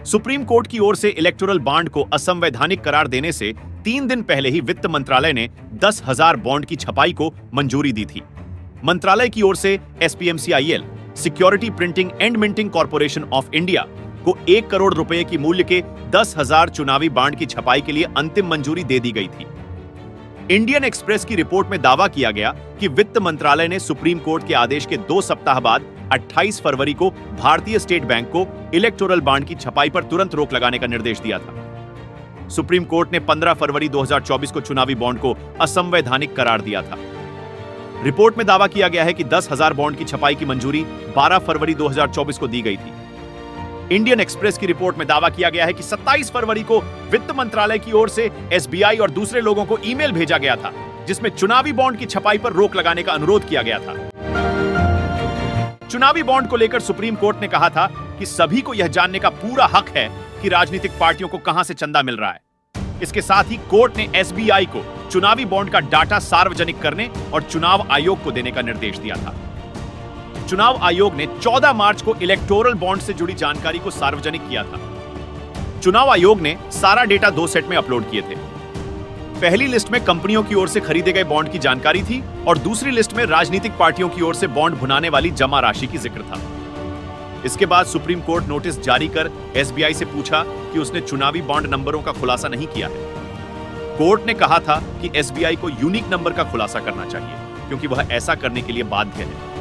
Supreme court की ओर से electoral bond को असंवैधानिक करार देने से 3 दिन पहले ही वित्त मंत्रालय ने 10,000 बॉन्ड की छपाई को मंजूरी दी थी। मंत्रालय की ओर से SPMCIL, security printing and minting corporation of India को 1 करोड़ रुपए की मूल्य के 10,000 चुनावी बॉन्ड की छपाई के लिए अंतिम मंजूरी दे दी गई थी। इंडियन एक्सप्रेस की रिपोर्ट में दावा किया गया कि वित्त मंत्रालय ने सुप्रीम कोर्ट के आदेश के 2 सप्ताह बाद 28 फरवरी को भारतीय स्टेट बैंक को इलेक्टोरल बॉन्ड की छपाई पर तुरंत रोक लगाने का निर्देश दिया था। सुप्रीम कोर्ट ने 15 फरवरी 2024 को चुनावी बॉन्ड को असंवैधानिक करार दिया था। रिपोर्ट में दावा किया गया है कि 10,000 बॉन्ड की छपाई की मंजूरी 12 फरवरी 2024 को दी गई थी। इंडियन एक्सप्रेस की रिपोर्ट में दावा किया गया है कि 27 फरवरी को वित्त मंत्रालय की ओर से SBI और दूसरे लोगों को ईमेल भेजा गया था, जिसमें चुनावी बॉन्ड की छपाई पर रोक लगाने का अनुरोध किया गया था। चुनावी बॉन्ड को लेकर सुप्रीम कोर्ट ने कहा था कि सभी को यह जानने का पूरा हक है कि राजनीतिक पार्टियों को कहां से चंदा मिल रहा है। इसके साथ ही कोर्ट ने SBI को चुनावी बॉन्ड का डाटा सार्वजनिक करने और चुनाव आयोग को देने का निर्देश दिया था। चुनाव आयोग ने 14 मार्च को इलेक्टोरल बॉन्ड से जुड़ी जानकारी को सार्वजनिक किया था। चुनाव आयोग ने सारा डेटा 2 सेट में अपलोड किए थे। पहली लिस्ट में कंपनियों की ओर से खरीदे गए बॉन्ड की जानकारी थी और दूसरी लिस्ट में राजनीतिक पार्टियों की ओर से बॉन्ड भुनाने वाली जमा राशि की जिक्र था। इसके बाद सुप्रीम कोर्ट नोटिस जारी कर SBI से पूछा कि उसने चुनावी बॉन्ड नंबरों का खुलासा नहीं किया है। कोर्ट ने कहा था कि SBI को यूनिक नंबर का खुलासा करना चाहिए क्योंकि वह ऐसा करने के लिए बाध्य है।